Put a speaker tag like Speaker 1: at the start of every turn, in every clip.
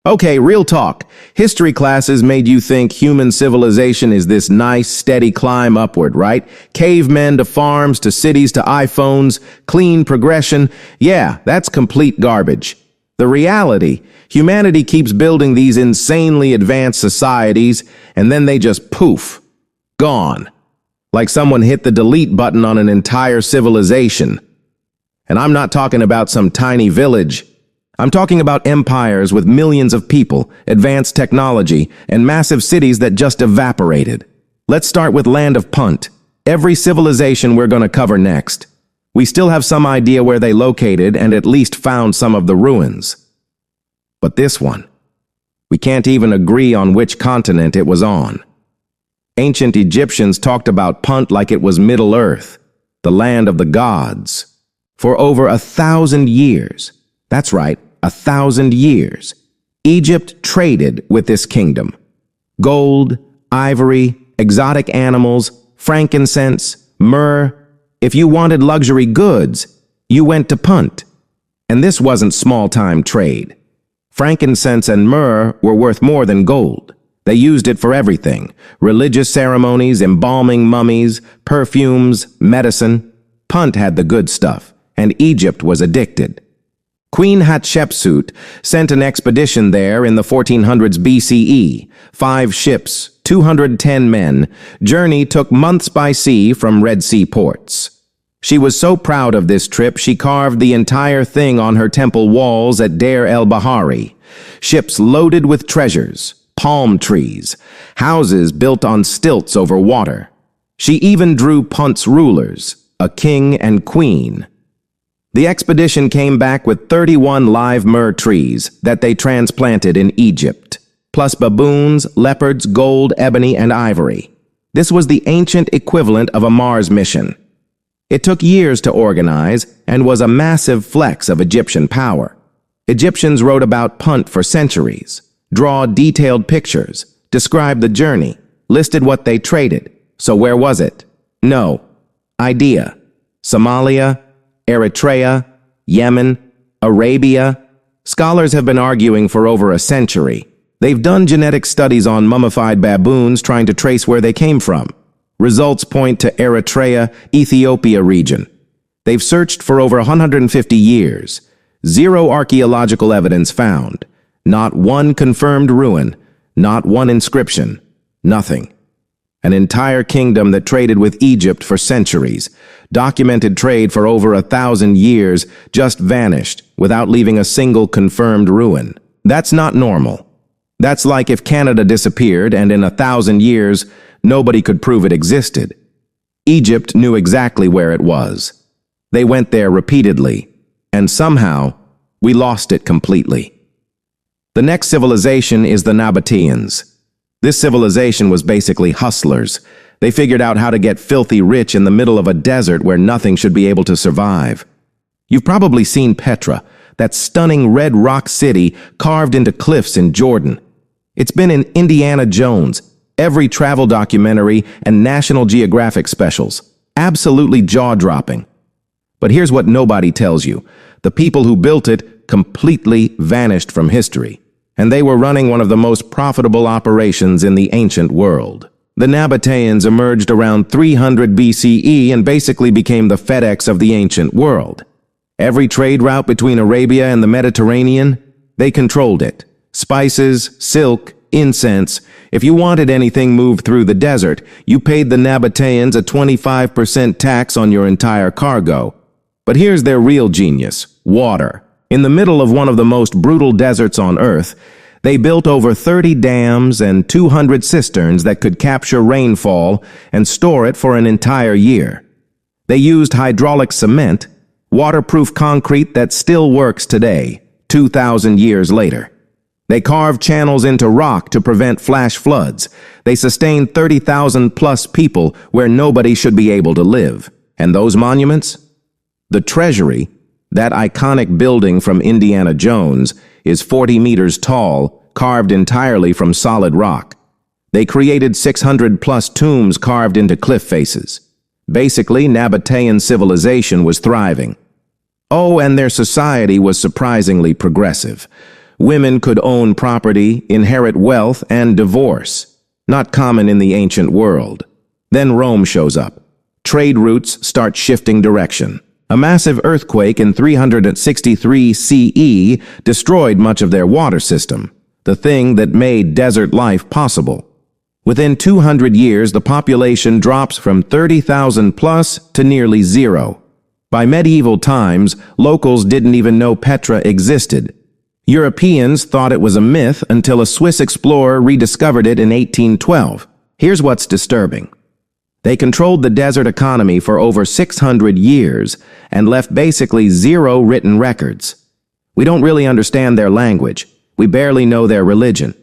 Speaker 1: Okay, real talk. History classes made you think human civilization is this nice, steady climb upward, right? Cavemen to farms to cities to iPhones, clean progression. Yeah, that's complete garbage. The reality, humanity keeps building these insanely advanced societies, and then they just poof, gone. Like someone hit the delete button on an entire civilization. And I'm not talking about some tiny village. I'm talking about empires with millions of people, advanced technology, and massive cities that just evaporated. Let's start with Land of Punt. Every civilization we're going to cover next. We still have some idea where they located and at least found some of the ruins. But this one, we can't even agree on which continent it was on. Ancient Egyptians talked about Punt like it was Middle Earth, the land of the gods. For over 1,000 years, that's right, 1,000 years, Egypt traded with this kingdom. Gold, ivory, exotic animals, frankincense, myrrh. If you wanted luxury goods, you went to Punt. And this wasn't small-time trade. Frankincense and myrrh were worth more than gold. They used it for everything: religious ceremonies, embalming mummies, perfumes, medicine. Punt had the good stuff, and Egypt was addicted. Queen Hatshepsut sent an expedition there in the 1400s BCE. 5 ships, 210 men. Journey took months by sea from Red Sea ports. She was so proud of this trip, she carved the entire thing on her temple walls at Deir el-Bahari. Ships loaded with treasures, palm trees, houses built on stilts over water. She even drew Punt's rulers, a king and queen. The expedition came back with 31 live myrrh trees that they transplanted in Egypt, plus baboons, leopards, gold, ebony, and ivory. This was the ancient equivalent of a Mars mission. It took years to organize and was a massive flex of Egyptian power. Egyptians wrote about Punt for centuries, draw detailed pictures, described the journey, listed what they traded. So where was it? No. Idea. Somalia, Eritrea, Yemen, Arabia. Scholars have been arguing for over a century. They've done genetic studies on mummified baboons trying to trace where they came from. Results point to Eritrea, Ethiopia region. They've searched for over 150 years. 0 archaeological evidence found. Not one confirmed ruin. Not one inscription. Nothing. An entire kingdom that traded with Egypt for centuries, documented trade for over 1,000 years, just vanished without leaving a single confirmed ruin. That's not normal. That's like if Canada disappeared and in 1,000 years, nobody could prove it existed. Egypt knew exactly where it was. They went there repeatedly, and somehow, we lost it completely. The next civilization is the Nabateans. This civilization was basically hustlers. They figured out how to get filthy rich in the middle of a desert where nothing should be able to survive. You've probably seen Petra, that stunning red rock city carved into cliffs in Jordan. It's been in Indiana Jones, every travel documentary, and National Geographic specials. Absolutely jaw-dropping. But here's what nobody tells you. The people who built it completely vanished from history, and they were running one of the most profitable operations in the ancient world. The Nabateans emerged around 300 BCE and basically became the FedEx of the ancient world. Every trade route between Arabia and the Mediterranean, they controlled it. Spices, silk, incense. If you wanted anything moved through the desert, you paid the Nabateans a 25% tax on your entire cargo. But here's their real genius: water. In the middle of one of the most brutal deserts on Earth, they built over 30 dams and 200 cisterns that could capture rainfall and store it for an entire year. They used hydraulic cement, waterproof concrete that still works today, 2,000 years later. They carved channels into rock to prevent flash floods. They sustained 30,000 plus people where nobody should be able to live. And those monuments? The Treasury, that iconic building from Indiana Jones, is 40 meters tall, carved entirely from solid rock. They created 600 plus tombs carved into cliff faces. Basically, Nabatean civilization was thriving. Oh, and their society was surprisingly progressive. Women could own property, inherit wealth, and divorce. Not common in the ancient world. Then Rome shows up. Trade routes start shifting direction. A massive earthquake in 363 CE destroyed much of their water system, the thing that made desert life possible. Within 200 years, the population drops from 30,000 plus to nearly zero. By medieval times, locals didn't even know Petra existed. Europeans thought it was a myth until a Swiss explorer rediscovered it in 1812. Here's what's disturbing. They controlled the desert economy for over 600 years and left basically zero written records. We don't really understand their language. We barely know their religion.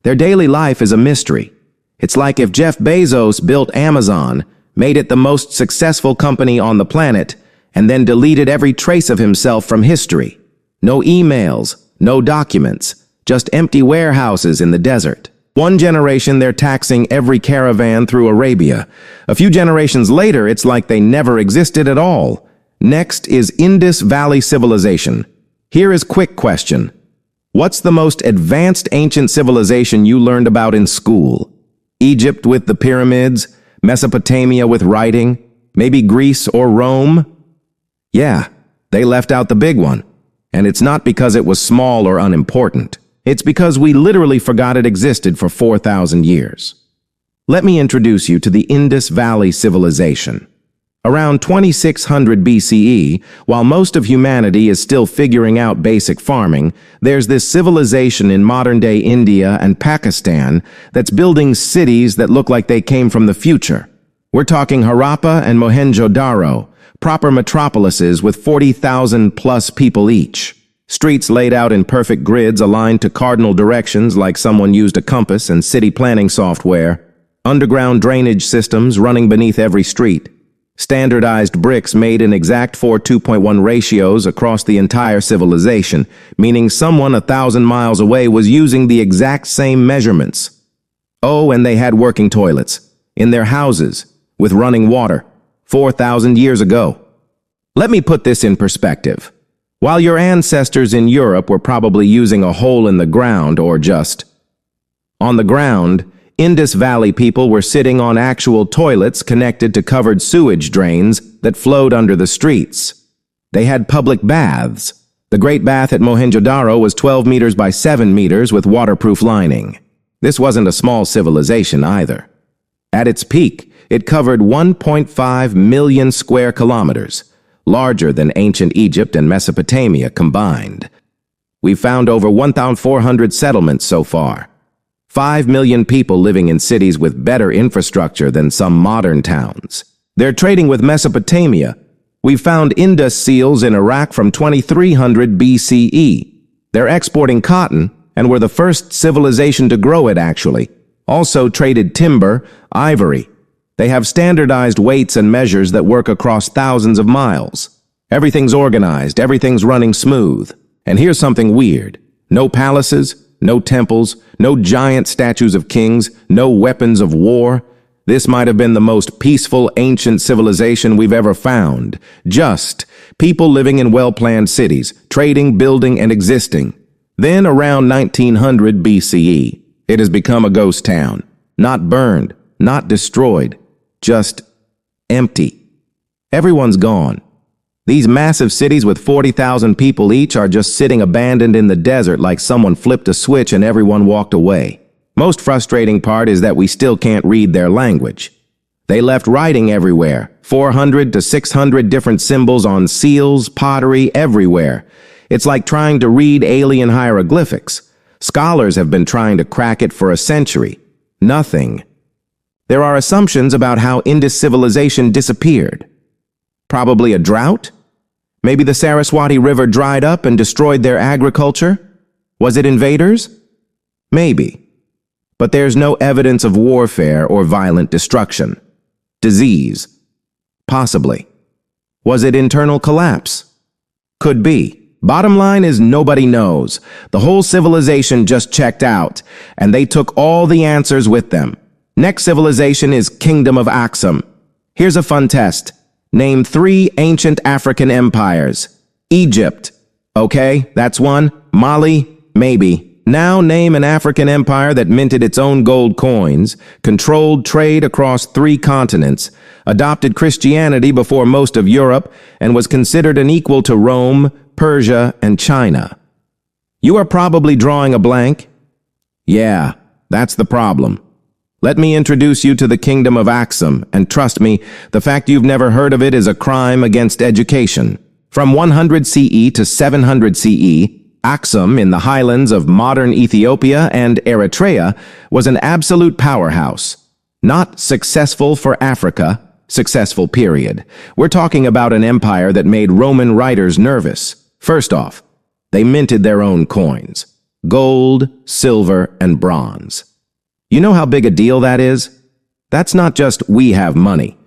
Speaker 1: Their daily life is a mystery. It's like if Jeff Bezos built Amazon, made it the most successful company on the planet, and then deleted every trace of himself from history. No emails, no documents, just empty warehouses in the desert. One generation, they're taxing every caravan through Arabia. A few generations later, it's like they never existed at all. Next is Indus Valley Civilization. Here is quick question. What's the most advanced ancient civilization you learned about in school? Egypt with the pyramids? Mesopotamia with writing? Maybe Greece or Rome? Yeah, they left out the big one. And it's not because it was small or unimportant. It's because we literally forgot it existed for 4,000 years. Let me introduce you to the Indus Valley Civilization. Around 2600 BCE, while most of humanity is still figuring out basic farming, there's this civilization in modern-day India and Pakistan that's building cities that look like they came from the future. We're talking Harappa and Mohenjo-Daro, proper metropolises with 40,000 plus people each. Streets laid out in perfect grids aligned to cardinal directions like someone used a compass and city planning software. Underground drainage systems running beneath every street. Standardized bricks made in exact 4:2.1 ratios across the entire civilization, meaning someone 1,000 miles away was using the exact same measurements. Oh, and they had working toilets in their houses with running water 4,000 years ago. Let me put this in perspective. While your ancestors in Europe were probably using a hole in the ground or just on the ground, Indus Valley people were sitting on actual toilets connected to covered sewage drains that flowed under the streets. They had public baths. The Great Bath at Mohenjo-Daro was 12 meters by 7 meters with waterproof lining. This wasn't a small civilization either. At its peak, it covered 1.5 million square kilometers, larger than ancient Egypt and Mesopotamia combined. We've found over 1,400 settlements so far. 5 million people living in cities with better infrastructure than some modern towns. They're trading with Mesopotamia. We've found Indus seals in Iraq from 2300 BCE. They're exporting cotton and were the first civilization to grow it, actually. Also traded timber, ivory. They have standardized weights and measures that work across thousands of miles. Everything's organized, everything's running smooth. And here's something weird. No palaces, no temples, no giant statues of kings, no weapons of war. This might have been the most peaceful ancient civilization we've ever found. Just people living in well-planned cities, trading, building, and existing. Then around 1900 BCE, it has become a ghost town. Not burned, not destroyed, just empty. Everyone's gone. These massive cities with 40,000 people each are just sitting abandoned in the desert like someone flipped a switch and everyone walked away. Most frustrating part is that we still can't read their language. They left writing everywhere, 400 to 600 different symbols on seals, pottery, everywhere. It's like trying to read alien hieroglyphics. Scholars have been trying to crack it for a century. Nothing. There are assumptions about how Indus civilization disappeared. Probably a drought? Maybe the Saraswati River dried up and destroyed their agriculture? Was it invaders? Maybe. But there's no evidence of warfare or violent destruction. Disease? Possibly. Was it internal collapse? Could be. Bottom line is nobody knows. The whole civilization just checked out, and they took all the answers with them. Next civilization is Kingdom of Aksum. Here's a fun test. Name 3 ancient African empires. Egypt. Okay, that's one. Mali, Maybe. Now name an African empire that minted its own gold coins, controlled trade across 3 continents, adopted Christianity before most of Europe, and was considered an equal to Rome, Persia, and China. You are probably drawing a blank? Yeah, that's the problem. Let me introduce you to the Kingdom of Axum, and trust me, the fact you've never heard of it is a crime against education. From 100 CE to 700 CE, Axum, in the highlands of modern Ethiopia and Eritrea, was an absolute powerhouse. Not successful for Africa, successful period. We're talking about an empire that made Roman writers nervous. First off, they minted their own coins. Gold, silver, and bronze. You know how big a deal that is? That's not just we have money.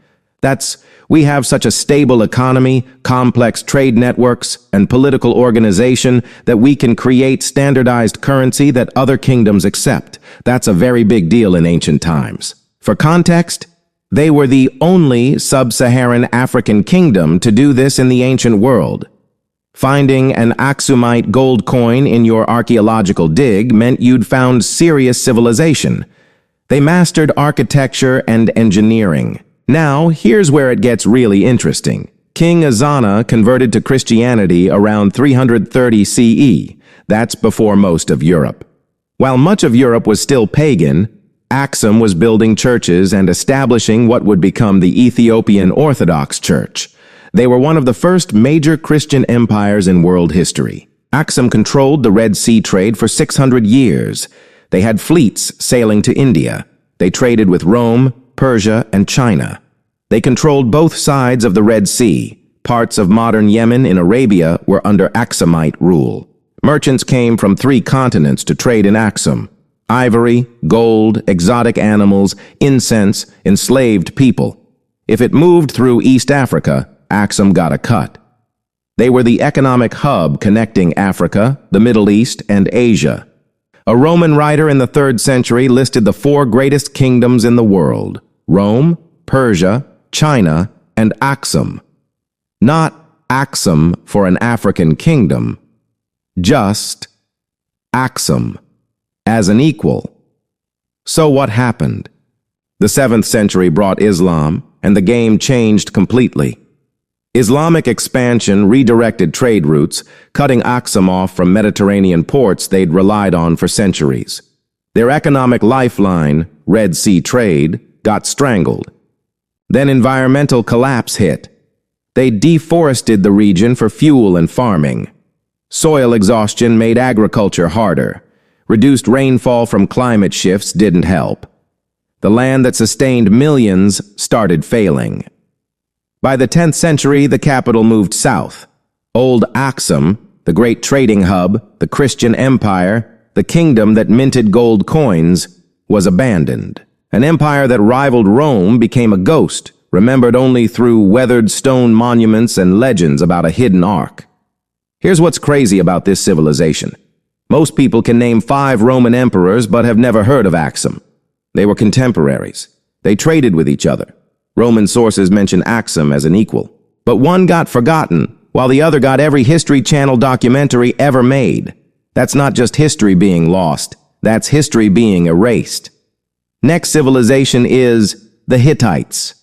Speaker 1: That's we have such a stable economy, complex trade networks, and political organization that we can create standardized currency that other kingdoms accept. That's a very big deal in ancient times. For context, they were the only sub-Saharan African kingdom to do this in the ancient world. Finding an Aksumite gold coin in your archaeological dig meant you'd found serious civilization. They mastered architecture and engineering. Now, here's where it gets really interesting. King Ezana converted to Christianity around 330 CE. That's before most of Europe. While much of Europe was still pagan, Axum was building churches and establishing what would become the Ethiopian Orthodox Church. They were one of the first major Christian empires in world history. Axum controlled the Red Sea trade for 600 years. They had fleets sailing to India. They traded with Rome, Persia, and China. They controlled both sides of the Red Sea. Parts of modern Yemen in Arabia were under Aksumite rule. Merchants came from 3 continents to trade in Axum. Ivory, gold, exotic animals, incense, enslaved people. If it moved through East Africa, Axum got a cut. They were the economic hub connecting Africa, the Middle East, and Asia. A Roman writer in the 3rd century listed the 4 greatest kingdoms in the world: Rome, Persia, China, and Axum. Not Axum for an African kingdom, just Axum, as an equal. So what happened? The 7th century brought Islam, and the game changed completely. Islamic expansion redirected trade routes, cutting Axum off from Mediterranean ports they'd relied on for centuries. Their economic lifeline, Red Sea trade, got strangled. Then environmental collapse hit. They deforested the region for fuel and farming. Soil exhaustion made agriculture harder. Reduced rainfall from climate shifts didn't help. The land that sustained millions started failing. By the 10th century, the capital moved south. Old Axum, the great trading hub, the Christian empire, the kingdom that minted gold coins, was abandoned. An empire that rivaled Rome became a ghost, remembered only through weathered stone monuments and legends about a hidden ark. Here's what's crazy about this civilization. Most people can name 5 Roman emperors but have never heard of Axum. They were contemporaries. They traded with each other. Roman sources mention Axum as an equal. But one got forgotten, while the other got every History Channel documentary ever made. That's not just history being lost. That's history being erased. Next civilization is the Hittites.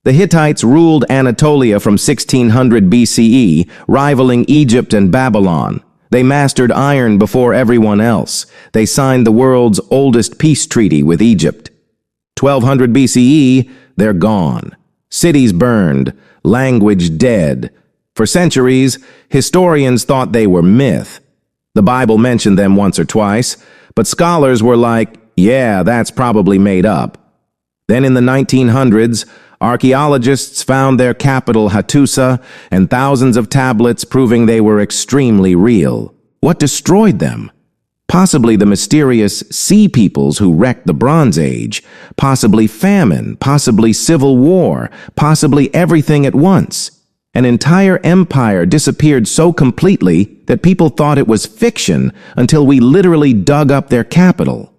Speaker 1: The Hittites ruled Anatolia from 1600 BCE, rivaling Egypt and Babylon. They mastered iron before everyone else. They signed the world's oldest peace treaty with Egypt. 1200 BCE, they're gone. Cities burned, language dead. For centuries, historians thought they were myth. The Bible mentioned them once or twice, but scholars were like, yeah, that's probably made up. Then in the 1900s, archaeologists found their capital Hattusa and thousands of tablets proving they were extremely real. What destroyed them? Possibly the mysterious sea peoples who wrecked the Bronze Age, possibly famine, possibly civil war, possibly everything at once. An entire empire disappeared so completely that people thought it was fiction until we literally dug up their capital.